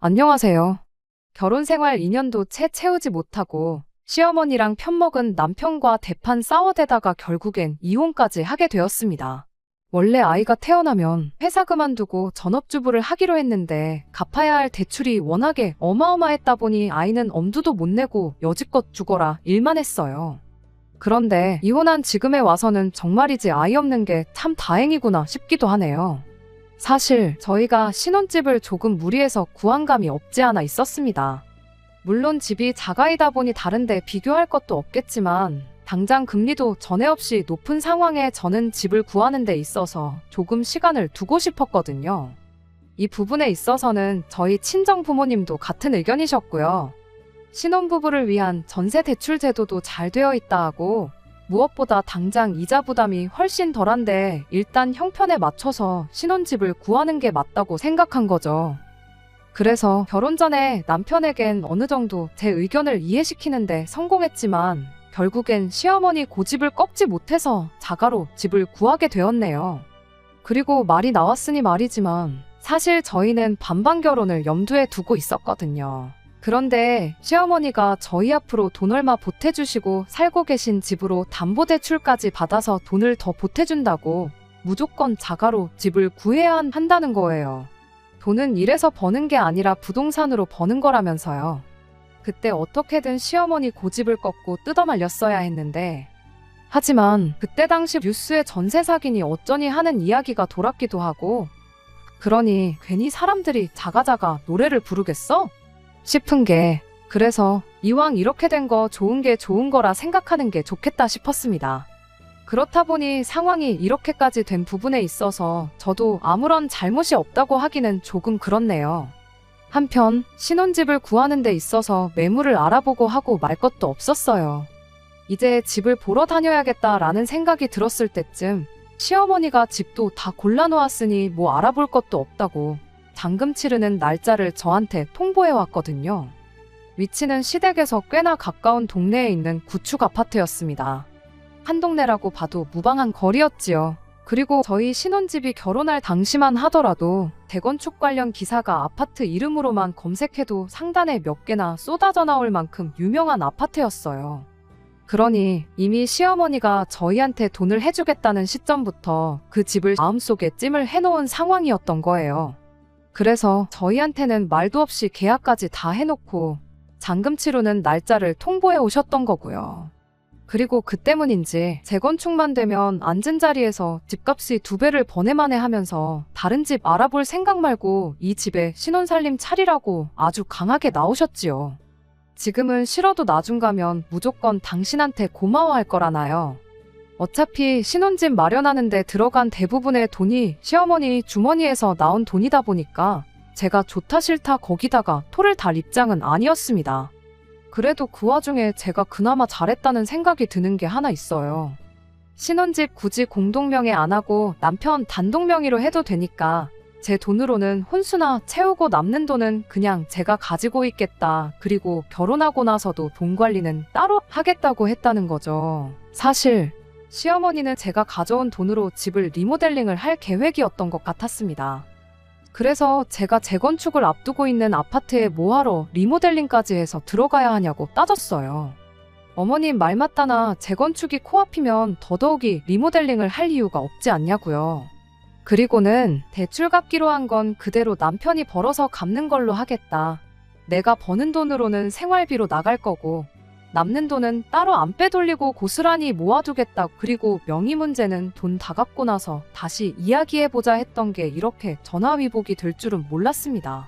안녕하세요. 결혼 생활 2년도 채 채우지 못하고 시어머니랑 편먹은 남편과 대판 싸워대다가 결국엔 이혼까지 하게 되었습니다. 원래 아이가 태어나면 회사 그만두고 전업주부를 하기로 했는데 갚아야 할 대출이 워낙에 어마어마했다 보니 아이는 엄두도 못 내고 여지껏 죽어라 일만 했어요. 그런데 이혼한 지금에 와서는 정말이지 아이 없는 게 참 다행이구나 싶기도 하네요. 사실 저희가 신혼집을 조금 무리해서 구한 감이 없지 않아 있었습니다. 물론 집이 자가이다 보니 다른데 비교할 것도 없겠지만 당장 금리도 전에 없이 높은 상황에 저는 집을 구하는 데 있어서 조금 시간을 두고 싶었거든요. 이 부분에 있어서는 저희 친정 부모님도 같은 의견이셨고요. 신혼부부를 위한 전세 대출 제도도 잘 되어 있다 하고 무엇보다 당장 이자 부담이 훨씬 덜한데 일단 형편에 맞춰서 신혼집을 구하는 게 맞다고 생각한 거죠. 그래서 결혼 전에 남편에겐 어느 정도 제 의견을 이해시키는데 성공했지만 결국엔 시어머니 고집을 꺾지 못해서 자가로 집을 구하게 되었네요. 그리고 말이 나왔으니 말이지만 사실 저희는 반반 결혼을 염두에 두고 있었거든요. 그런데 시어머니가 저희 앞으로 돈 얼마 보태주시고 살고 계신 집으로 담보대출까지 받아서 돈을 더 보태준다고 무조건 자가로 집을 구해야 한다는 거예요. 돈은 일해서 버는 게 아니라 부동산으로 버는 거라면서요. 그때 어떻게든 시어머니 고집을 꺾고 뜯어말렸어야 했는데 하지만 그때 당시 뉴스에 전세 사기니 어쩌니 하는 이야기가 돌았기도 하고 그러니 괜히 사람들이 자가자가 노래를 부르겠어? 싶은 게 그래서 이왕 이렇게 된 거 좋은 게 좋은 거라 생각하는 게 좋겠다 싶었습니다. 그렇다 보니 상황이 이렇게까지 된 부분에 있어서 저도 아무런 잘못이 없다고 하기는 조금 그렇네요. 한편 신혼집을 구하는 데 있어서 매물을 알아보고 하고 말 것도 없었어요. 이제 집을 보러 다녀야겠다라는 생각이 들었을 때쯤 시어머니가 집도 다 골라놓았으니 뭐 알아볼 것도 없다고 잔금 치르는 날짜를 저한테 통보해 왔거든요. 위치는 시댁에서 꽤나 가까운 동네에 있는 구축 아파트였습니다. 한 동네라고 봐도 무방한 거리였지요. 그리고 저희 신혼집이 결혼할 당시만 하더라도 대건축 관련 기사가 아파트 이름으로만 검색해도 상단에 몇 개나 쏟아져 나올 만큼 유명한 아파트였어요. 그러니 이미 시어머니가 저희한테 돈을 해주겠다는 시점부터 그 집을 마음속에 찜을 해놓은 상황이었던 거예요. 그래서 저희한테는 말도 없이 계약까지 다 해놓고 잔금 치르는 날짜를 통보해 오셨던 거고요. 그리고 그 때문인지 재건축만 되면 앉은 자리에서 집값이 2배를 버네마네 하면서 다른 집 알아볼 생각 말고 이 집에 신혼살림 차리라고 아주 강하게 나오셨지요. 지금은 싫어도 나중 가면 무조건 당신한테 고마워할 거라나요. 어차피 신혼집 마련하는데 들어간 대부분의 돈이 시어머니 주머니에서 나온 돈이다 보니까 제가 좋다 싫다 거기다가 토를 달 입장은 아니었습니다. 그래도 그 와중에 제가 그나마 잘했다는 생각이 드는 게 하나 있어요. 신혼집 굳이 공동명의 안 하고 남편 단독명의로 해도 되니까 제 돈으로는 혼수나 채우고 남는 돈은 그냥 제가 가지고 있겠다. 그리고 결혼하고 나서도 돈 관리는 따로 하겠다고 했다는 거죠. 사실 시어머니는 제가 가져온 돈으로 집을 리모델링을 할 계획이었던 것 같았습니다. 그래서 제가 재건축을 앞두고 있는 아파트에 뭐하러 리모델링까지 해서 들어가야 하냐고 따졌어요. 어머님 말 맞다나 재건축이 코앞이면 더더욱이 리모델링을 할 이유가 없지 않냐고요. 그리고는 대출 갚기로 한 건 그대로 남편이 벌어서 갚는 걸로 하겠다. 내가 버는 돈으로는 생활비로 나갈 거고 남는 돈은 따로 안 빼돌리고 고스란히 모아두겠다. 그리고 명의 문제는 돈 다 갚고 나서 다시 이야기해보자 했던 게 이렇게 전화위복이 될 줄은 몰랐습니다.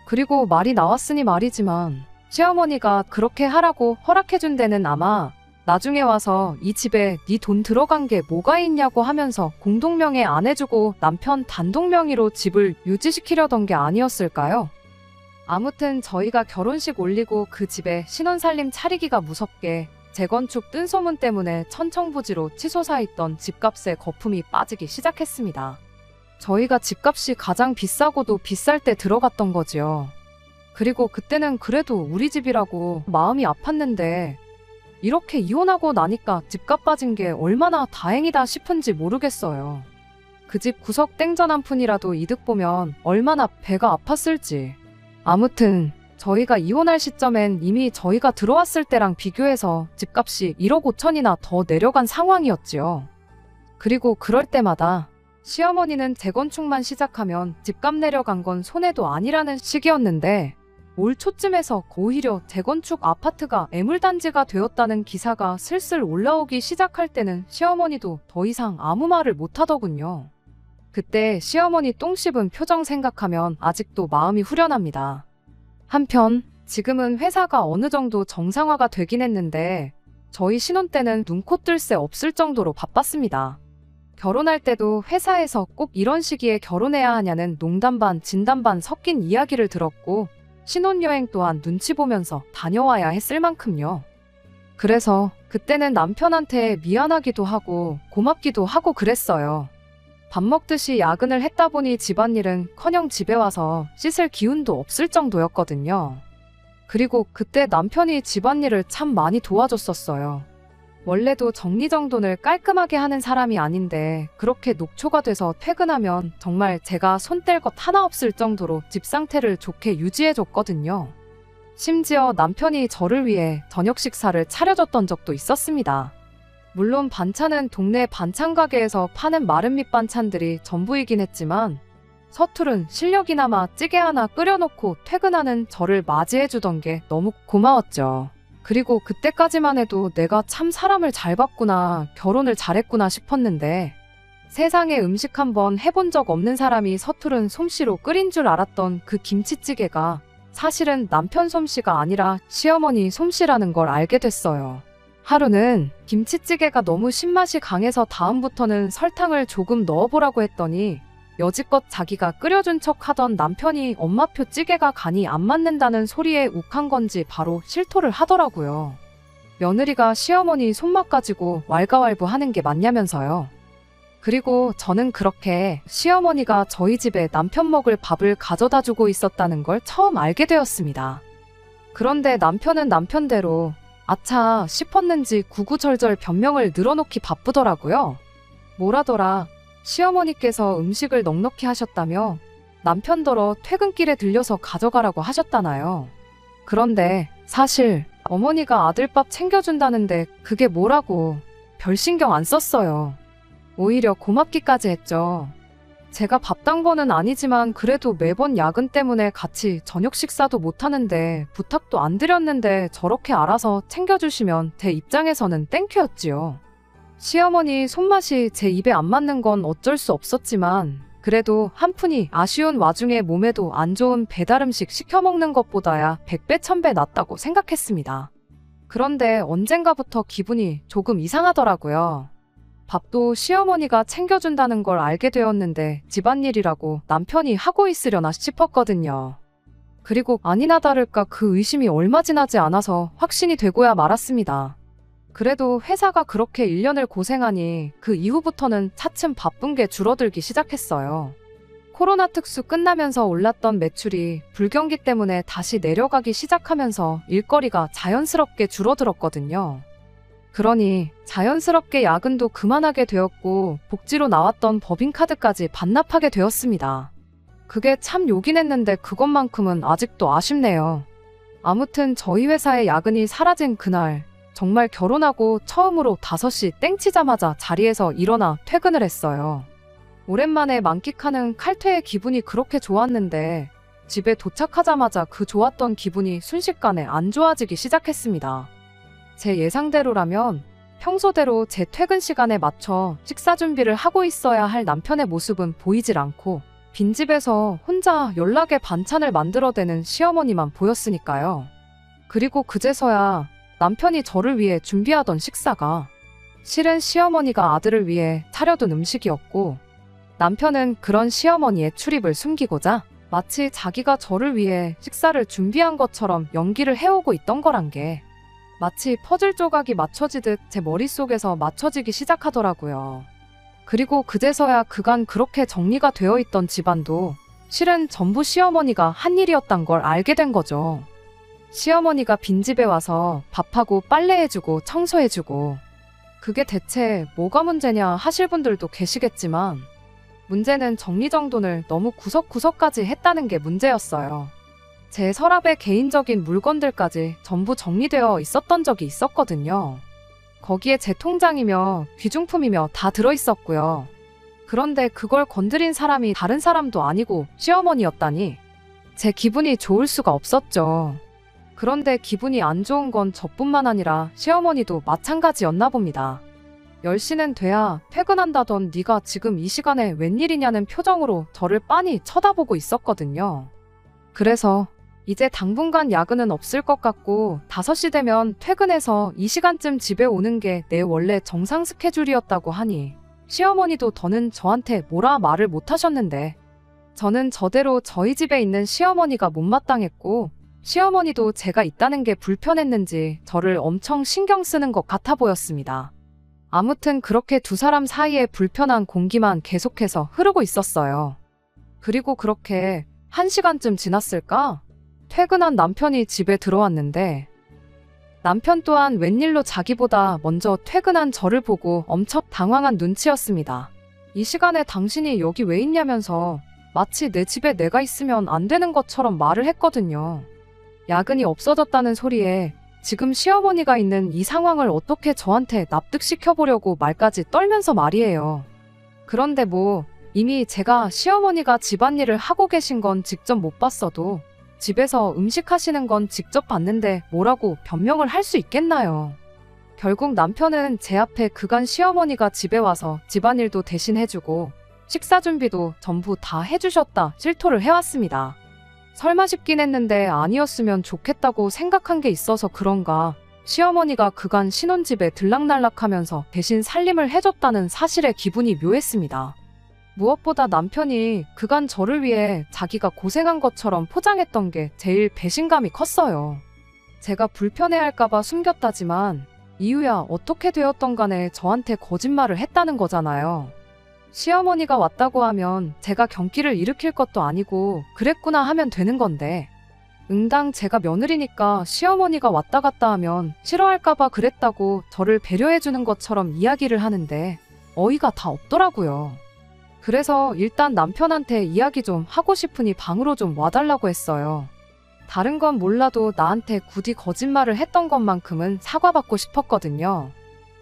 그리고 말이 나왔으니 말이지만 시어머니가 그렇게 하라고 허락해준 데는 아마 나중에 와서 이 집에 네 돈 들어간 게 뭐가 있냐고 하면서 공동명의 안 해주고 남편 단독명의로 집을 유지시키려던 게 아니었을까요? 아무튼 저희가 결혼식 올리고 그 집에 신혼살림 차리기가 무섭게 재건축 뜬 소문 때문에 천청부지로 치솟아 있던 집값에 거품이 빠지기 시작했습니다. 저희가 집값이 가장 비싸고도 비쌀 때 들어갔던 거지요. 그리고 그때는 그래도 우리 집이라고 마음이 아팠는데 이렇게 이혼하고 나니까 집값 빠진 게 얼마나 다행이다 싶은지 모르겠어요. 그 집 구석 땡전 한 푼이라도 이득 보면 얼마나 배가 아팠을지. 아무튼 저희가 이혼할 시점엔 이미 저희가 들어왔을 때랑 비교해서 집값이 1억 5천이나 더 내려간 상황이었지요. 그리고 그럴 때마다 시어머니는 재건축만 시작하면 집값 내려간 건 손해도 아니라는 시기였는데 올 초쯤에서 오히려 재건축 아파트가 애물단지가 되었다는 기사가 슬슬 올라오기 시작할 때는 시어머니도 더 이상 아무 말을 못하더군요. 그때 시어머니 똥 씹은 표정 생각하면 아직도 마음이 후련합니다. 한편 지금은 회사가 어느 정도 정상화가 되긴 했는데 저희 신혼 때는 눈코 뜰 새 없을 정도로 바빴습니다. 결혼할 때도 회사에서 꼭 이런 시기에 결혼해야 하냐는 농담 반 진담 반 섞인 이야기를 들었고 신혼여행 또한 눈치 보면서 다녀와야 했을 만큼요. 그래서 그때는 남편한테 미안하기도 하고 고맙기도 하고 그랬어요. 밥 먹듯이 야근을 했다 보니 집안일은 커녕 집에 와서 씻을 기운도 없을 정도였거든요. 그리고 그때 남편이 집안일을 참 많이 도와줬었어요. 원래도 정리정돈을 깔끔하게 하는 사람이 아닌데 그렇게 녹초가 돼서 퇴근하면 정말 제가 손 뗄 것 하나 없을 정도로 집 상태를 좋게 유지해줬거든요. 심지어 남편이 저를 위해 저녁 식사를 차려줬던 적도 있었습니다. 물론 반찬은 동네 반찬 가게에서 파는 마른 밑반찬들이 전부이긴 했지만 서투른 실력이나마 찌개 하나 끓여놓고 퇴근하는 저를 맞이해주던 게 너무 고마웠죠. 그리고 그때까지만 해도 내가 참 사람을 잘 봤구나, 결혼을 잘했구나 싶었는데 세상에 음식 한번 해본 적 없는 사람이 서투른 솜씨로 끓인 줄 알았던 그 김치찌개가 사실은 남편 솜씨가 아니라 시어머니 솜씨라는 걸 알게 됐어요. 하루는 김치찌개가 너무 신맛이 강해서 다음부터는 설탕을 조금 넣어보라고 했더니 여지껏 자기가 끓여준 척 하던 남편이 엄마표 찌개가 간이 안 맞는다는 소리에 욱한 건지 바로 실토를 하더라고요. 며느리가 시어머니 손맛 가지고 왈가왈부하는 게 맞냐면서요. 그리고 저는 그렇게 시어머니가 저희 집에 남편 먹을 밥을 가져다 주고 있었다는 걸 처음 알게 되었습니다. 그런데 남편은 남편대로 아차 싶었는지 구구절절 변명을 늘어놓기 바쁘더라고요. 뭐라더라, 시어머니께서 음식을 넉넉히 하셨다며 남편더러 퇴근길에 들려서 가져가라고 하셨다나요. 그런데 사실 어머니가 아들밥 챙겨준다는데 그게 뭐라고 별 신경 안 썼어요. 오히려 고맙기까지 했죠. 제가 밥당번은 아니지만 그래도 매번 야근 때문에 같이 저녁 식사도 못하는데 부탁도 안 드렸는데 저렇게 알아서 챙겨주시면 제 입장에서는 땡큐였지요. 시어머니 손맛이 제 입에 안 맞는 건 어쩔 수 없었지만 그래도 한 푼이 아쉬운 와중에 몸에도 안 좋은 배달음식 시켜 먹는 것보다야 100배 1000배 낫다고 생각했습니다. 그런데 언젠가부터 기분이 조금 이상하더라고요. 밥도 시어머니가 챙겨준다는 걸 알게 되었는데 집안일이라고 남편이 하고 있으려나 싶었거든요. 그리고 아니나 다를까 그 의심이 얼마 지나지 않아서 확신이 되고야 말았습니다. 그래도 회사가 그렇게 1년을 고생하니 그 이후부터는 차츰 바쁜 게 줄어들기 시작했어요. 코로나 특수 끝나면서 올랐던 매출이 불경기 때문에 다시 내려가기 시작하면서 일거리가 자연스럽게 줄어들었거든요. 그러니 자연스럽게 야근도 그만하게 되었고 복지로 나왔던 법인카드까지 반납하게 되었습니다. 그게 참 요긴 했는데 그것만큼은 아직도 아쉽네요. 아무튼 저희 회사의 야근이 사라진 그날 정말 결혼하고 처음으로 5시 땡치자마자 자리에서 일어나 퇴근을 했어요. 오랜만에 만끽하는 칼퇴의 기분이 그렇게 좋았는데 집에 도착하자마자 그 좋았던 기분이 순식간에 안 좋아지기 시작했습니다. 제 예상대로라면 평소대로 제 퇴근 시간에 맞춰 식사 준비를 하고 있어야 할 남편의 모습은 보이질 않고 빈집에서 혼자 연락에 반찬을 만들어대는 시어머니만 보였으니까요. 그리고 그제서야 남편이 저를 위해 준비하던 식사가 실은 시어머니가 아들을 위해 차려둔 음식이었고 남편은 그런 시어머니의 출입을 숨기고자 마치 자기가 저를 위해 식사를 준비한 것처럼 연기를 해오고 있던 거란 게 마치 퍼즐 조각이 맞춰지듯 제 머릿속에서 맞춰지기 시작하더라고요. 그리고 그제서야 그간 그렇게 정리가 되어 있던 집안도 실은 전부 시어머니가 한 일이었단 걸 알게 된 거죠. 시어머니가 빈집에 와서 밥하고 빨래해주고 청소해주고 그게 대체 뭐가 문제냐 하실 분들도 계시겠지만 문제는 정리정돈을 너무 구석구석까지 했다는 게 문제였어요. 제 서랍에 개인적인 물건들까지 전부 정리되어 있었던 적이 있었거든요. 거기에 제 통장이며 귀중품이며 다 들어있었고요. 그런데 그걸 건드린 사람이 다른 사람도 아니고 시어머니였다니 제 기분이 좋을 수가 없었죠. 그런데 기분이 안 좋은 건 저뿐만 아니라 시어머니도 마찬가지였나 봅니다. 10시는 돼야 퇴근한다던 네가 지금 이 시간에 웬일이냐는 표정으로 저를 빤히 쳐다보고 있었거든요. 그래서 이제 당분간 야근은 없을 것 같고 5시 되면 퇴근해서 이 시간쯤 집에 오는 게 내 원래 정상 스케줄이었다고 하니 시어머니도 더는 저한테 뭐라 말을 못 하셨는데 저는 저대로 저희 집에 있는 시어머니가 못마땅했고 시어머니도 제가 있다는 게 불편했는지 저를 엄청 신경 쓰는 것 같아 보였습니다. 아무튼 그렇게 두 사람 사이에 불편한 공기만 계속해서 흐르고 있었어요. 그리고 그렇게 1시간쯤 지났을까? 퇴근한 남편이 집에 들어왔는데 남편 또한 웬일로 자기보다 먼저 퇴근한 저를 보고 엄청 당황한 눈치였습니다. 이 시간에 당신이 여기 왜 있냐면서 마치 내 집에 내가 있으면 안 되는 것처럼 말을 했거든요. 야근이 없어졌다는 소리에 지금 시어머니가 있는 이 상황을 어떻게 저한테 납득시켜보려고 말까지 떨면서 말이에요. 그런데 뭐 이미 제가 시어머니가 집안일을 하고 계신 건 직접 못 봤어도 집에서 음식 하시는 건 직접 봤는데 뭐라고 변명을 할 수 있겠나요? 결국 남편은 제 앞에 그간 시어머니가 집에 와서 집안일도 대신 해주고 식사 준비도 전부 다 해주셨다 실토를 해왔습니다. 설마 싶긴 했는데 아니었으면 좋겠다고 생각한 게 있어서 그런가 시어머니가 그간 신혼집에 들락날락하면서 대신 살림을 해줬다는 사실에 기분이 묘했습니다. 무엇보다 남편이 그간 저를 위해 자기가 고생한 것처럼 포장했던 게 제일 배신감이 컸어요. 제가 불편해할까봐 숨겼다지만 이유야 어떻게 되었던 간에 저한테 거짓말을 했다는 거잖아요. 시어머니가 왔다고 하면 제가 경기를 일으킬 것도 아니고 그랬구나 하면 되는 건데 응당 제가 며느리니까 시어머니가 왔다 갔다 하면 싫어할까봐 그랬다고 저를 배려해주는 것처럼 이야기를 하는데 어이가 다 없더라고요. 그래서 일단 남편한테 이야기 좀 하고 싶으니 방으로 좀 와달라고 했어요. 다른 건 몰라도 나한테 굳이 거짓말을 했던 것만큼은 사과받고 싶었거든요.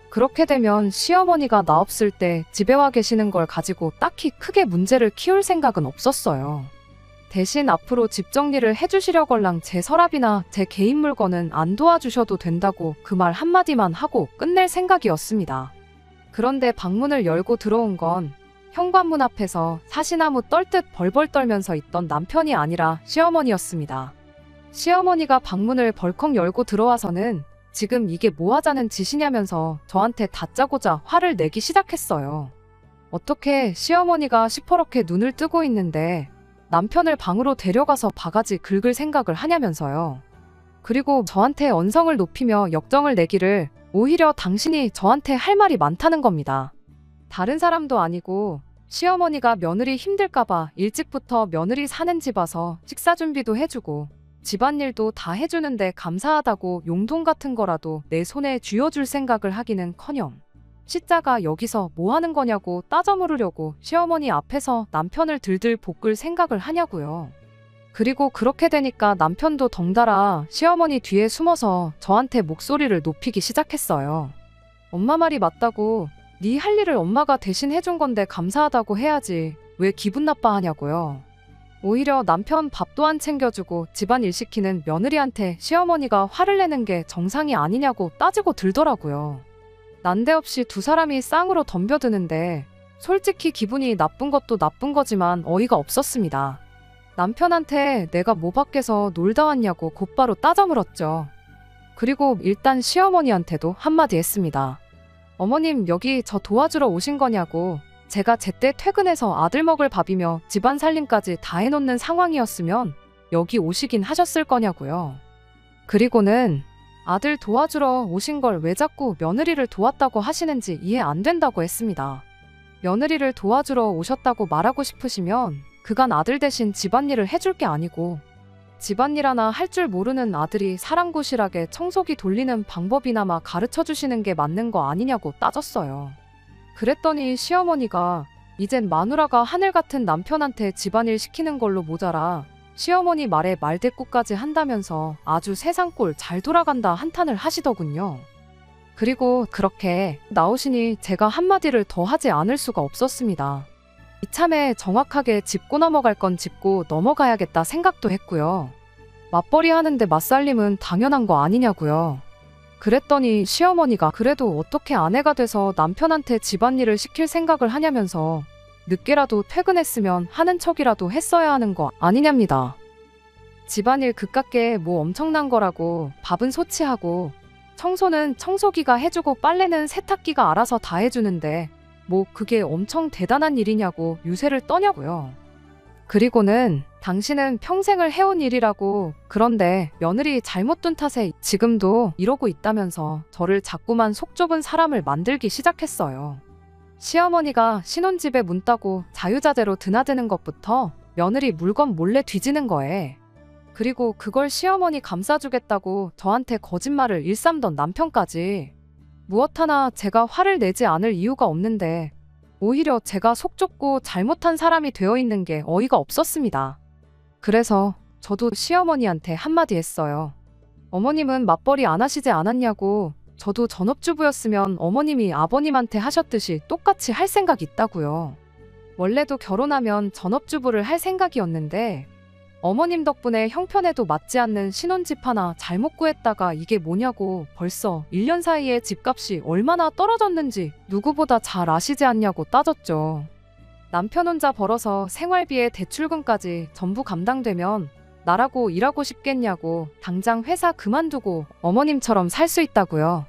그렇게 되면 시어머니가 나 없을 때 집에 와 계시는 걸 가지고 딱히 크게 문제를 키울 생각은 없었어요. 대신 앞으로 집 정리를 해주시려걸랑 제 서랍이나 제 개인 물건은 안 도와주셔도 된다고 그 말 한마디만 하고 끝낼 생각이었습니다. 그런데 방문을 열고 들어온 건 현관문 앞에서 사시나무 떨듯 벌벌 떨면서 있던 남편이 아니라 시어머니였습니다. 시어머니가 방문을 벌컥 열고 들어와서는 지금 이게 뭐 하자는 짓이냐면서 저한테 다짜고짜 화를 내기 시작했어요. 어떻게 시어머니가 시퍼렇게 눈을 뜨고 있는데 남편을 방으로 데려가서 바가지 긁을 생각을 하냐면서요. 그리고 저한테 언성을 높이며 역정을 내기를 오히려 당신이 저한테 할 말이 많다는 겁니다. 다른 사람도 아니고 시어머니가 며느리 힘들까봐 일찍부터 며느리 사는 집 와서 식사 준비도 해주고 집안일도 다 해주는데 감사하다고 용돈 같은 거라도 내 손에 쥐어줄 생각을 하기는커녕 시자가 여기서 뭐 하는 거냐고 따져 물으려고 시어머니 앞에서 남편을 들들 볶을 생각을 하냐고요. 그리고 그렇게 되니까 남편도 덩달아 시어머니 뒤에 숨어서 저한테 목소리를 높이기 시작했어요. 엄마 말이 맞다고 네 할 일을 엄마가 대신 해준 건데 감사하다고 해야지 왜 기분 나빠하냐고요. 오히려 남편 밥도 안 챙겨주고 집안일 시키는 며느리한테 시어머니가 화를 내는 게 정상이 아니냐고 따지고 들더라고요. 난데없이 두 사람이 쌍으로 덤벼드는데 솔직히 기분이 나쁜 것도 나쁜 거지만 어이가 없었습니다. 남편한테 내가 뭐 밖에서 놀다 왔냐고 곧바로 따져 물었죠. 그리고 일단 시어머니한테도 한마디 했습니다. 어머님 여기 저 도와주러 오신 거냐고. 제가 제때 퇴근해서 아들 먹을 밥이며 집안 살림까지 다 해놓는 상황이었으면 여기 오시긴 하셨을 거냐고요. 그리고는 아들 도와주러 오신 걸 왜 자꾸 며느리를 도왔다고 하시는지 이해 안 된다고 했습니다. 며느리를 도와주러 오셨다고 말하고 싶으시면 그간 아들 대신 집안일을 해줄 게 아니고 집안일 하나 할 줄 모르는 아들이 사랑구실하게 청소기 돌리는 방법이나마 가르쳐 주시는 게 맞는 거 아니냐고 따졌어요. 그랬더니 시어머니가 이젠 마누라가 하늘 같은 남편한테 집안일 시키는 걸로 모자라 시어머니 말에 말대꾸까지 한다면서 아주 세상꼴 잘 돌아간다 한탄을 하시더군요. 그리고 그렇게 나오시니 제가 한마디를 더 하지 않을 수가 없었습니다. 이참에 정확하게 짚고 넘어갈 건 짚고 넘어가야겠다 생각도 했고요. 맞벌이 하는데 맞살림은 당연한 거 아니냐고요. 그랬더니 시어머니가 그래도 어떻게 아내가 돼서 남편한테 집안일을 시킬 생각을 하냐면서 늦게라도 퇴근했으면 하는 척이라도 했어야 하는 거 아니냐입니다. 집안일 그깟게 뭐 엄청난 거라고. 밥은 소치하고 청소는 청소기가 해주고 빨래는 세탁기가 알아서 다 해주는데 뭐 그게 엄청 대단한 일이냐고 유세를 떠냐고요. 그리고는 당신은 평생을 해온 일이라고. 그런데 며느리 잘못 둔 탓에 지금도 이러고 있다면서 저를 자꾸만 속 좁은 사람을 만들기 시작했어요. 시어머니가 신혼집에 문 따고 자유자재로 드나드는 것부터 며느리 물건 몰래 뒤지는 거에, 그리고 그걸 시어머니 감싸주겠다고 저한테 거짓말을 일삼던 남편까지. 무엇 하나 제가 화를 내지 않을 이유가 없는데 오히려 제가 속 좁고 잘못한 사람이 되어 있는 게 어이가 없었습니다. 그래서 저도 시어머니한테 한마디 했어요. 어머님은 맞벌이 안 하시지 않았냐고. 저도 전업주부였으면 어머님이 아버님한테 하셨듯이 똑같이 할 생각 있다고요. 원래도 결혼하면 전업주부를 할 생각이었는데 어머님 덕분에 형편에도 맞지 않는 신혼집 하나 잘못 구했다가 이게 뭐냐고. 벌써 1년 사이에 집값이 얼마나 떨어졌는지 누구보다 잘 아시지 않냐고 따졌죠. 남편 혼자 벌어서 생활비에 대출금까지 전부 감당되면 나라고 일하고 싶겠냐고. 당장 회사 그만두고 어머님처럼 살 수 있다고요.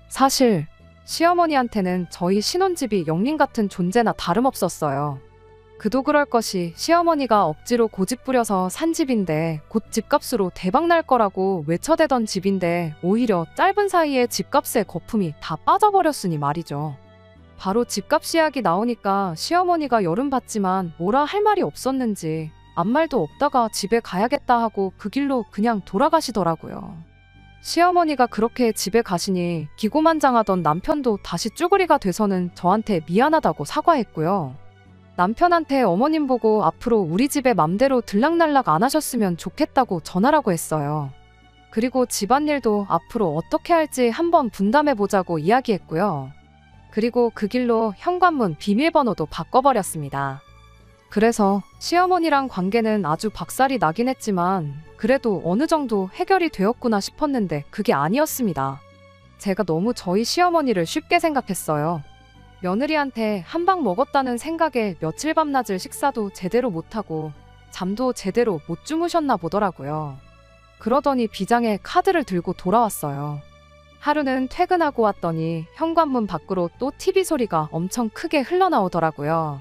사실 시어머니한테는 저희 신혼집이 영린 같은 존재나 다름없었어요. 그도 그럴 것이 시어머니가 억지로 고집 부려서 산 집인데 곧 집값으로 대박날 거라고 외쳐대던 집인데 오히려 짧은 사이에 집값의 거품이 다 빠져버렸으니 말이죠. 바로 집값 이야기 나오니까 시어머니가 열은 받지만 뭐라 할 말이 없었는지 아무 말도 없다가 집에 가야겠다 하고 그 길로 그냥 돌아가시더라고요. 시어머니가 그렇게 집에 가시니 기고만장하던 남편도 다시 쭈그리가 돼서는 저한테 미안하다고 사과했고요. 남편한테 어머님 보고 앞으로 우리 집에 맘대로 들락날락 안 하셨으면 좋겠다고 전하라고 했어요. 그리고 집안일도 앞으로 어떻게 할지 한번 분담해보자고 이야기했고요. 그리고 그 길로 현관문 비밀번호도 바꿔버렸습니다. 그래서 시어머니랑 관계는 아주 박살이 나긴 했지만 그래도 어느 정도 해결이 되었구나 싶었는데 그게 아니었습니다. 제가 너무 저희 시어머니를 쉽게 생각했어요. 며느리한테 한 방 먹었다는 생각에 며칠 밤낮을 식사도 제대로 못하고 잠도 제대로 못 주무셨나 보더라고요. 그러더니 비장의 카드를 들고 돌아왔어요. 하루는 퇴근하고 왔더니 현관문 밖으로 또 TV 소리가 엄청 크게 흘러나오더라고요.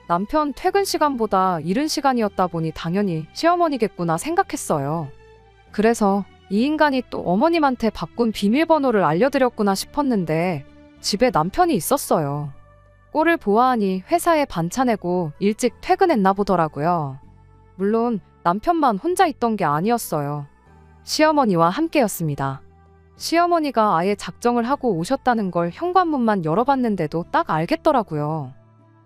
남편 퇴근 시간보다 이른 시간이었다 보니 당연히 시어머니겠구나 생각했어요. 그래서 이 인간이 또 어머님한테 바꾼 비밀번호를 알려드렸구나 싶었는데 집에 남편이 있었어요. 꼴을 보아하니 회사에 반차 내고 일찍 퇴근했나 보더라고요. 물론 남편만 혼자 있던 게 아니었어요. 시어머니와 함께였습니다. 시어머니가 아예 작정을 하고 오셨다는 걸 현관문만 열어봤는데도 딱 알겠더라고요.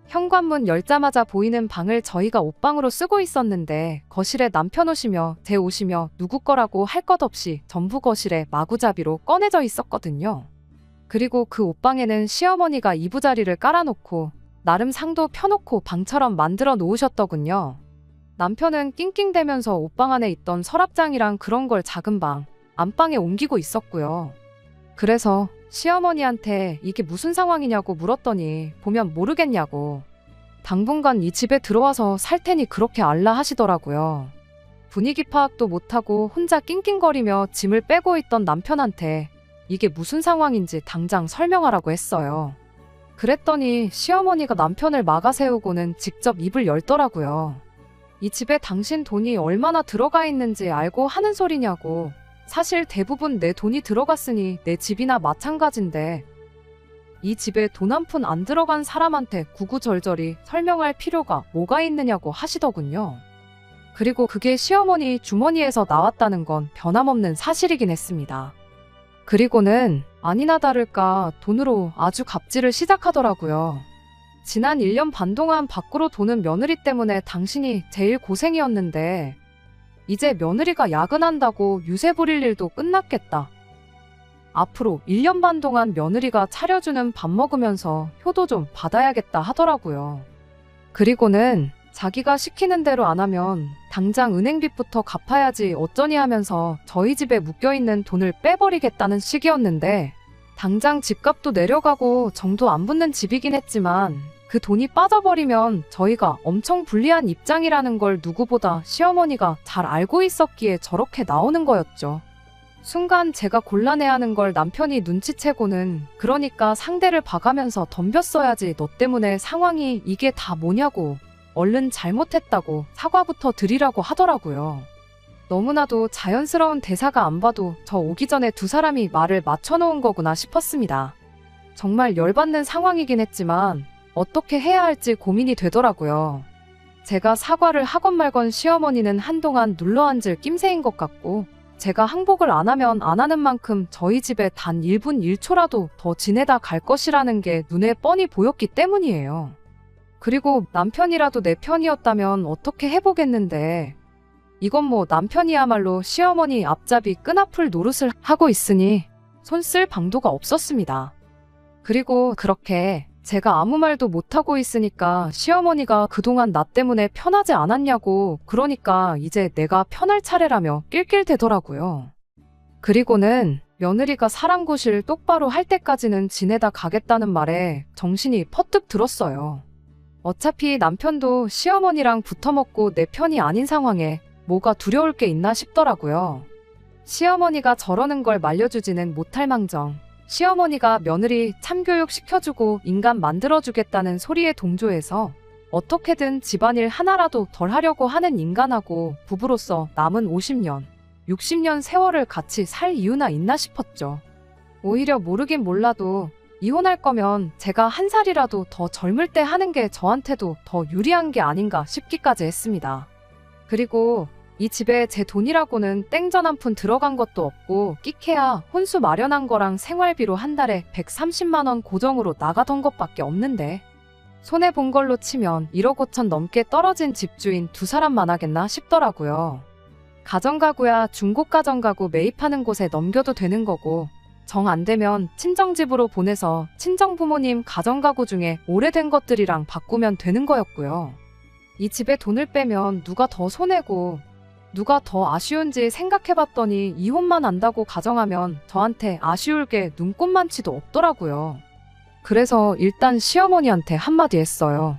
현관문 열자마자 보이는 방을 저희가 옷방으로 쓰고 있었는데 거실에 남편 옷이며 제 옷이며 누구 거라고 할 것 없이 전부 거실에 마구잡이로 꺼내져 있었거든요. 그리고 그 옷방에는 시어머니가 이부자리를 깔아놓고 나름 상도 펴놓고 방처럼 만들어 놓으셨더군요. 남편은 낑낑대면서 옷방 안에 있던 서랍장이랑 그런 걸 작은 방, 안방에 옮기고 있었고요. 그래서 시어머니한테 이게 무슨 상황이냐고 물었더니 보면 모르겠냐고. 당분간 이 집에 들어와서 살 테니 그렇게 알라 하시더라고요. 분위기 파악도 못하고 혼자 낑낑거리며 짐을 빼고 있던 남편한테 이게 무슨 상황인지 당장 설명하라고 했어요. 그랬더니 시어머니가 남편을 막아세우고는 직접 입을 열더라고요. 이 집에 당신 돈이 얼마나 들어가 있는지 알고 하는 소리냐고. 사실 대부분 내 돈이 들어갔으니 내 집이나 마찬가지인데 이 집에 돈 한 푼 안 들어간 사람한테 구구절절히 설명할 필요가 뭐가 있느냐고 하시더군요. 그리고 그게 시어머니 주머니에서 나왔다는 건 변함없는 사실이긴 했습니다. 그리고는 아니나 다를까 돈으로 아주 갑질을 시작하더라고요. 지난 1년 반 동안 밖으로 도는 며느리 때문에 당신이 제일 고생이었는데 이제 며느리가 야근한다고 유세 부릴 일도 끝났겠다. 앞으로 1년 반 동안 며느리가 차려주는 밥 먹으면서 효도 좀 받아야겠다 하더라고요. 그리고는 자기가 시키는 대로 안 하면 당장 은행빚부터 갚아야지 어쩌니 하면서 저희 집에 묶여있는 돈을 빼버리겠다는 식이었는데, 당장 집값도 내려가고 정도 안 붙는 집이긴 했지만 그 돈이 빠져버리면 저희가 엄청 불리한 입장이라는 걸 누구보다 시어머니가 잘 알고 있었기에 저렇게 나오는 거였죠. 순간 제가 곤란해하는 걸 남편이 눈치채고는 그러니까 상대를 봐가면서 덤볐어야지, 너 때문에 상황이 이게 다 뭐냐고, 얼른 잘못했다고 사과부터 드리라고 하더라고요. 너무나도 자연스러운 대사가 안 봐도 저 오기 전에 두 사람이 말을 맞춰놓은 거구나 싶었습니다. 정말 열받는 상황이긴 했지만 어떻게 해야 할지 고민이 되더라고요. 제가 사과를 하건 말건 시어머니는 한동안 눌러앉을 낌새인 것 같고, 제가 항복을 안 하면 안 하는 만큼 저희 집에 단 1분 1초라도 더 지내다 갈 것이라는 게 눈에 뻔히 보였기 때문이에요. 그리고 남편이라도 내 편이었다면 어떻게 해보겠는데, 이건 뭐 남편이야말로 시어머니 앞잡이 끈앞을 노릇을 하고 있으니 손 쓸 방도가 없었습니다. 그리고 그렇게 제가 아무 말도 못하고 있으니까 시어머니가 그동안 나 때문에 편하지 않았냐고, 그러니까 이제 내가 편할 차례라며 낄낄대더라고요. 그리고는 며느리가 사람 구실 똑바로 할 때까지는 지내다 가겠다는 말에 정신이 퍼뜩 들었어요. 어차피 남편도 시어머니랑 붙어먹고 내 편이 아닌 상황에 뭐가 두려울 게 있나 싶더라고요. 시어머니가 저러는 걸 말려주지는 못할 망정, 시어머니가 며느리 참교육 시켜주고 인간 만들어주겠다는 소리에 동조해서 어떻게든 집안일 하나라도 덜 하려고 하는 인간하고 부부로서 남은 50년, 60년 세월을 같이 살 이유나 있나 싶었죠. 오히려 모르긴 몰라도 이혼할 거면 제가 한 살이라도 더 젊을 때 하는 게 저한테도 더 유리한 게 아닌가 싶기까지 했습니다. 그리고 이 집에 제 돈이라고는 땡전 한 푼 들어간 것도 없고, 끼케야 혼수 마련한 거랑 생활비로 한 달에 130만 원 고정으로 나가던 것밖에 없는데, 손해본 걸로 치면 1억 5천 넘게 떨어진 집주인 두 사람만 하겠나 싶더라고요. 가정가구야 중고가정가구 매입하는 곳에 넘겨도 되는 거고, 정 안 되면 친정집으로 보내서 친정부모님 가정가구 중에 오래된 것들이랑 바꾸면 되는 거였고요. 이 집에 돈을 빼면 누가 더 손해고 누가 더 아쉬운지 생각해봤더니 이혼만 한다고 가정하면 저한테 아쉬울 게 눈꼽만치도 없더라고요. 그래서 일단 시어머니한테 한마디 했어요.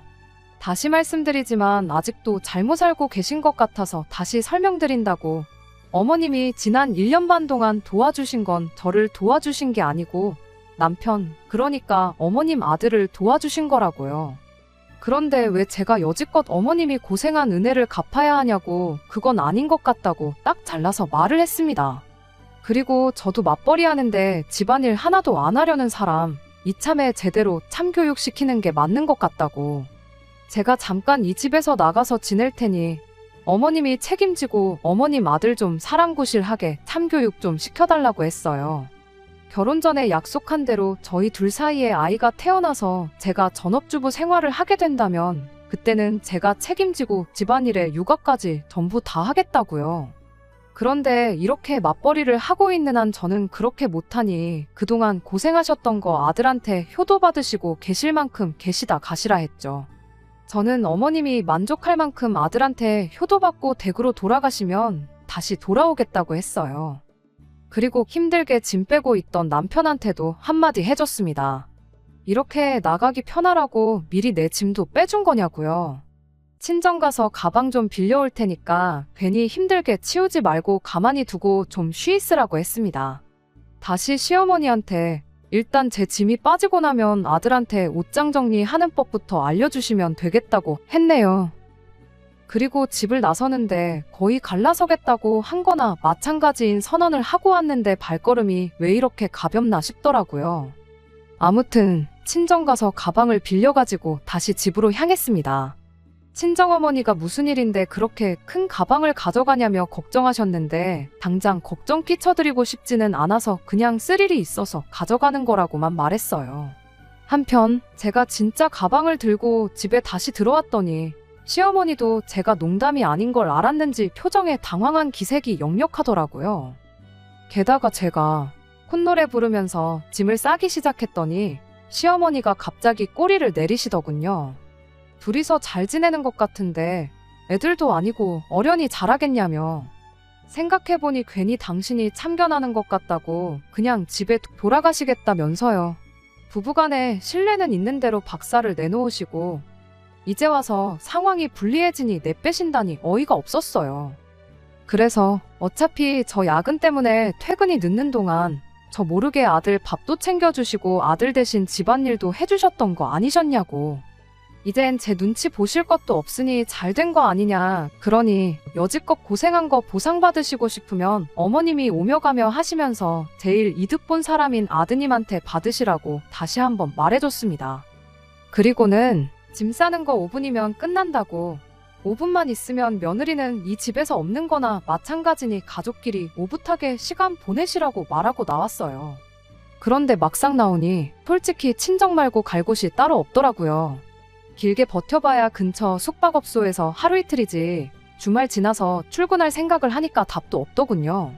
다시 말씀드리지만 아직도 잘못 알고 계신 것 같아서 다시 설명드린다고. 어머님이 지난 1년 반 동안 도와주신 건 저를 도와주신 게 아니고 남편, 그러니까 어머님 아들을 도와주신 거라고요. 그런데 왜 제가 여지껏 어머님이 고생한 은혜를 갚아야 하냐고, 그건 아닌 것 같다고 딱 잘라서 말을 했습니다. 그리고 저도 맞벌이 하는데 집안일 하나도 안 하려는 사람, 이참에 제대로 참교육 시키는 게 맞는 것 같다고. 제가 잠깐 이 집에서 나가서 지낼 테니 어머님이 책임지고 어머님 아들 좀 사랑구실하게 참교육 좀 시켜달라고 했어요. 결혼 전에 약속한 대로 저희 둘 사이에 아이가 태어나서 제가 전업주부 생활을 하게 된다면 그때는 제가 책임지고 집안일에 육아까지 전부 다 하겠다고요. 그런데 이렇게 맞벌이를 하고 있는 한 저는 그렇게 못하니 그동안 고생하셨던 거 아들한테 효도받으시고 계실 만큼 계시다 가시라 했죠. 저는 어머님이 만족할 만큼 아들한테 효도받고 댁으로 돌아가시면 다시 돌아오겠다고 했어요. 그리고 힘들게 짐 빼고 있던 남편한테도 한마디 해줬습니다. 이렇게 나가기 편하라고 미리 내 짐도 빼준 거냐고요. 친정 가서 가방 좀 빌려올 테니까 괜히 힘들게 치우지 말고 가만히 두고 좀 쉬 있으라고 했습니다. 다시 시어머니한테 일단 제 짐이 빠지고 나면 아들한테 옷장 정리하는 법부터 알려주시면 되겠다고 했네요. 그리고 집을 나서는데 거의 갈라서겠다고 한 거나 마찬가지인 선언을 하고 왔는데 발걸음이 왜 이렇게 가볍나 싶더라고요. 아무튼 친정 가서 가방을 빌려가지고 다시 집으로 향했습니다. 친정어머니가 무슨 일인데 그렇게 큰 가방을 가져가냐며 걱정하셨는데 당장 걱정 끼쳐드리고 싶지는 않아서 그냥 쓸 일이 있어서 가져가는 거라고만 말했어요. 한편 제가 진짜 가방을 들고 집에 다시 들어왔더니 시어머니도 제가 농담이 아닌 걸 알았는지 표정에 당황한 기색이 역력하더라고요. 게다가 제가 콧노래 부르면서 짐을 싸기 시작했더니 시어머니가 갑자기 꼬리를 내리시더군요. 둘이서 잘 지내는 것 같은데 애들도 아니고 어련히 잘하겠냐며. 생각해보니 괜히 당신이 참견하는 것 같다고 그냥 집에 돌아가시겠다면서요. 부부간에 신뢰는 있는 대로 박살을 내놓으시고 이제 와서 상황이 불리해지니 내빼신다니 어이가 없었어요. 그래서 어차피 저 야근 때문에 퇴근이 늦는 동안 저 모르게 아들 밥도 챙겨주시고 아들 대신 집안일도 해주셨던 거 아니셨냐고. 이젠 제 눈치 보실 것도 없으니 잘 된 거 아니냐. 그러니 여지껏 고생한 거 보상받으시고 싶으면 어머님이 오며 가며 하시면서 제일 이득 본 사람인 아드님한테 받으시라고 다시 한번 말해줬습니다. 그리고는 짐 싸는 거 5분이면 끝난다고. 5분만 있으면 며느리는 이 집에서 없는 거나 마찬가지니 가족끼리 오붓하게 시간 보내시라고 말하고 나왔어요. 그런데 막상 나오니 솔직히 친정 말고 갈 곳이 따로 없더라고요. 길게 버텨봐야 근처 숙박업소에서 하루 이틀이지 주말 지나서 출근할 생각을 하니까 답도 없더군요.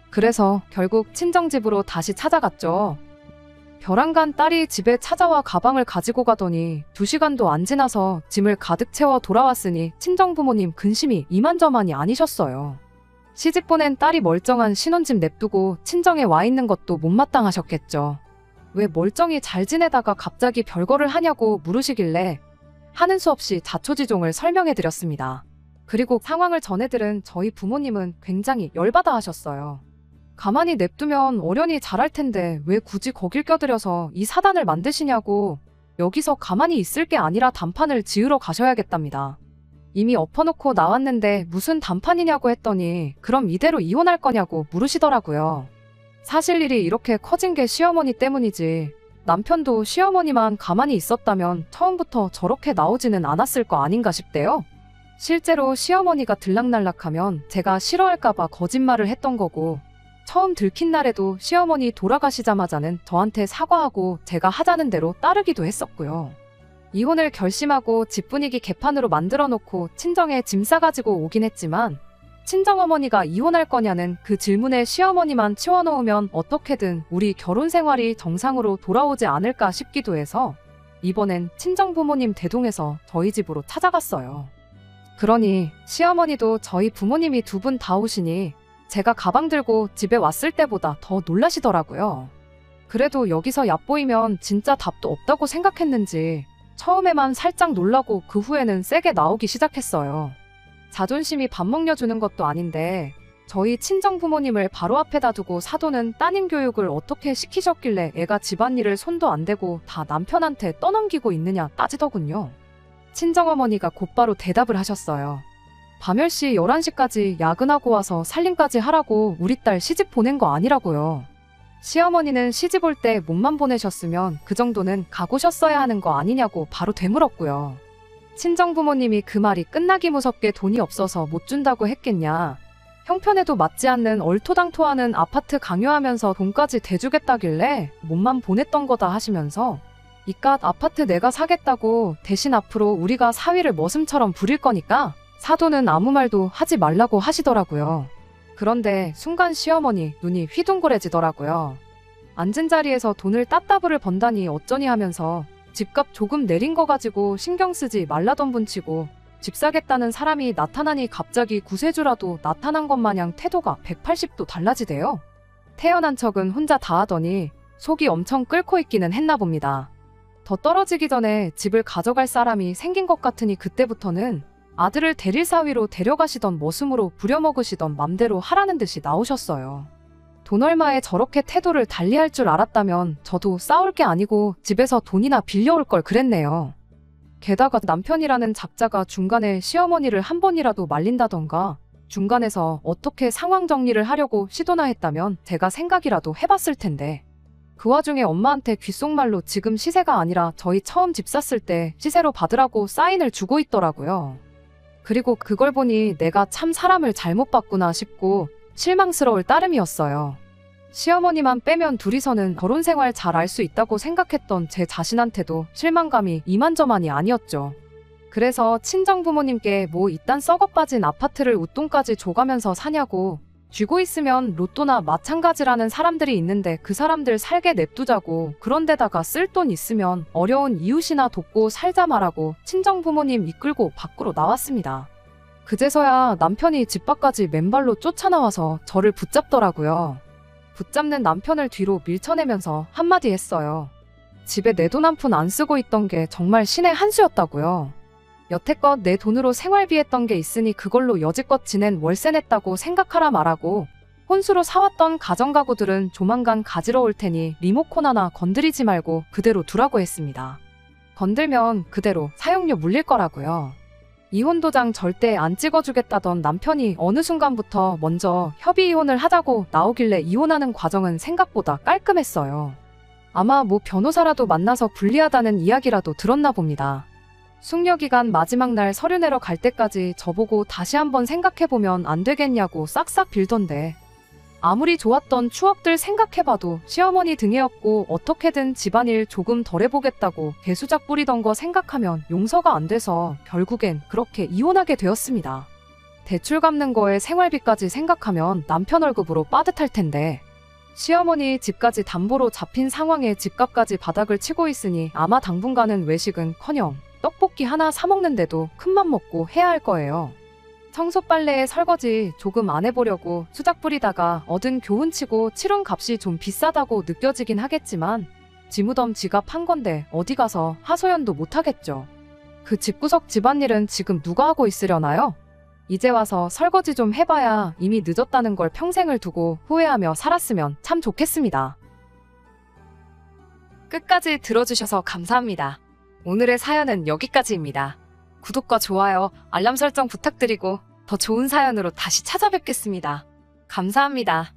그래서 결국 친정집으로 다시 찾아갔죠. 벼랑간 딸이 집에 찾아와 가방을 가지고 가더니 2시간도 안 지나서 짐을 가득 채워 돌아왔으니 친정부모님 근심이 이만저만이 아니셨어요. 시집 보낸 딸이 멀쩡한 신혼집 냅두고 친정에 와 있는 것도 못마땅하셨겠죠. 왜 멀쩡히 잘 지내다가 갑자기 별거를 하냐고 물으시길래 하는 수 없이 자초지종을 설명해드렸습니다. 그리고 상황을 전해들은 저희 부모님은 굉장히 열받아 하셨어요. 가만히 냅두면 어련히 잘할 텐데 왜 굳이 거길 껴들여서 이 사단을 만드시냐고. 여기서 가만히 있을 게 아니라 단판을 지으러 가셔야겠답니다. 이미 엎어놓고 나왔는데 무슨 단판이냐고 했더니 그럼 이대로 이혼할 거냐고 물으시더라고요. 사실 일이 이렇게 커진 게 시어머니 때문이지 남편도 시어머니만 가만히 있었다면 처음부터 저렇게 나오지는 않았을 거 아닌가 싶대요. 실제로 시어머니가 들락날락하면 제가 싫어할까봐 거짓말을 했던 거고 처음 들킨 날에도 시어머니 돌아가시자마자는 저한테 사과하고 제가 하자는 대로 따르기도 했었고요. 이혼을 결심하고 집 분위기 개판으로 만들어 놓고 친정에 짐 싸가지고 오긴 했지만 친정어머니가 이혼할 거냐는 그 질문에 시어머니만 치워놓으면 어떻게든 우리 결혼 생활이 정상으로 돌아오지 않을까 싶기도 해서 이번엔 친정부모님 대동해서 저희 집으로 찾아갔어요. 그러니 시어머니도 저희 부모님이 2분 다 오시니 제가 가방 들고 집에 왔을 때보다 더 놀라시더라고요. 그래도 여기서 얕보이면 진짜 답도 없다고 생각했는지 처음에만 살짝 놀라고 그 후에는 세게 나오기 시작했어요. 자존심이 밥 먹여주는 것도 아닌데 저희 친정부모님을 바로 앞에다 두고 사돈은 따님 교육을 어떻게 시키셨길래 애가 집안일을 손도 안 대고 다 남편한테 떠넘기고 있느냐 따지더군요. 친정어머니가 곧바로 대답을 하셨어요. 밤10시 11시까지 야근하고 와서 살림까지 하라고 우리 딸 시집 보낸 거 아니라고요. 시어머니는 시집 올 때 몸만 보내셨으면 그 정도는 가고셨어야 하는 거 아니냐고 바로 되물었고요. 친정부모님이 그 말이 끝나기 무섭게 돈이 없어서 못 준다고 했겠냐. 형편에도 맞지 않는 얼토당토하는 아파트 강요하면서 돈까지 대주겠다길래 몸만 보냈던 거다 하시면서 이깟 아파트 내가 사겠다고 대신 앞으로 우리가 사위를 머슴처럼 부릴 거니까 사돈은 아무 말도 하지 말라고 하시더라고요. 그런데 순간 시어머니 눈이 휘둥그레지더라고요. 앉은 자리에서 돈을 따따블을 번다니 어쩌니 하면서 집값 조금 내린 거 가지고 신경 쓰지 말라던 분치고 집 사겠다는 사람이 나타나니 갑자기 구세주라도 나타난 것 마냥 태도가 180도 달라지대요. 태어난 척은 혼자 다 하더니 속이 엄청 끓고 있기는 했나 봅니다. 더 떨어지기 전에 집을 가져갈 사람이 생긴 것 같으니 그때부터는 아들을 대릴 사위로 데려가시던 머슴으로 부려먹으시던 맘대로 하라는 듯이 나오셨어요. 돈 얼마에 저렇게 태도를 달리할 줄 알았다면 저도 싸울 게 아니고 집에서 돈이나 빌려올 걸 그랬네요. 게다가 남편이라는 작자가 중간에 시어머니를 한 번이라도 말린다던가 중간에서 어떻게 상황 정리를 하려고 시도나 했다면 제가 생각이라도 해봤을 텐데 그 와중에 엄마한테 귓속말로 지금 시세가 아니라 저희 처음 집 샀을 때 시세로 받으라고 사인을 주고 있더라고요. 그리고 그걸 보니 내가 참 사람을 잘못 봤구나 싶고 실망스러울 따름이었어요. 시어머니만 빼면 둘이서는 결혼 생활 잘 알 수 있다고 생각했던 제 자신한테도 실망감이 이만저만이 아니었죠. 그래서 친정부모님께 뭐 이딴 썩어빠진 아파트를 웃돈까지 줘가면서 사냐고, 쥐고 있으면 로또나 마찬가지라는 사람들이 있는데 그 사람들 살게 냅두자고, 그런데다가 쓸 돈 있으면 어려운 이웃이나 돕고 살자 말하고 친정부모님 이끌고 밖으로 나왔습니다. 그제서야 남편이 집 밖까지 맨발로 쫓아나와서 저를 붙잡더라고요. 붙잡는 남편을 뒤로 밀쳐내면서 한마디 했어요. 집에 내 돈 한 푼 안 쓰고 있던 게 정말 신의 한 수였다고요. 여태껏 내 돈으로 생활비 했던 게 있으니 그걸로 여지껏 지낸 월세 냈다고 생각하라 말하고, 혼수로 사왔던 가정가구들은 조만간 가지러 올 테니 리모컨 하나 건드리지 말고 그대로 두라고 했습니다. 건들면 그대로 사용료 물릴 거라고요. 이혼도장 절대 안 찍어주겠다던 남편이 어느 순간부터 먼저 협의 이혼을 하자고 나오길래 이혼하는 과정은 생각보다 깔끔했어요. 아마 뭐 변호사라도 만나서 불리하다는 이야기라도 들었나 봅니다. 숙려기간 마지막 날 서류 내러 갈 때까지 저보고 다시 한번 생각해보면 안 되겠냐고 싹싹 빌던데, 아무리 좋았던 추억들 생각해봐도 시어머니 등에 업고 어떻게든 집안일 조금 덜 해보겠다고 개수작 부리던 거 생각하면 용서가 안 돼서 결국엔 그렇게 이혼하게 되었습니다. 대출 갚는 거에 생활비까지 생각하면 남편 월급으로 빠듯할 텐데, 시어머니 집까지 담보로 잡힌 상황에 집값까지 바닥을 치고 있으니 아마 당분간은 외식은커녕 떡볶이 하나 사 먹는데도 큰맘 먹고 해야 할 거예요. 청소 빨래에 설거지 조금 안 해보려고 수작 부리다가 얻은 교훈치고 치룬 값이 좀 비싸다고 느껴지긴 하겠지만, 지무덤 지갑 한 건데 어디 가서 하소연도 못 하겠죠. 그 집구석 집안일은 지금 누가 하고 있으려나요? 이제 와서 설거지 좀 해봐야 이미 늦었다는 걸 평생을 두고 후회하며 살았으면 참 좋겠습니다. 끝까지 들어주셔서 감사합니다. 오늘의 사연은 여기까지입니다. 구독과 좋아요, 알람 설정 부탁드리고 더 좋은 사연으로 다시 찾아뵙겠습니다. 감사합니다.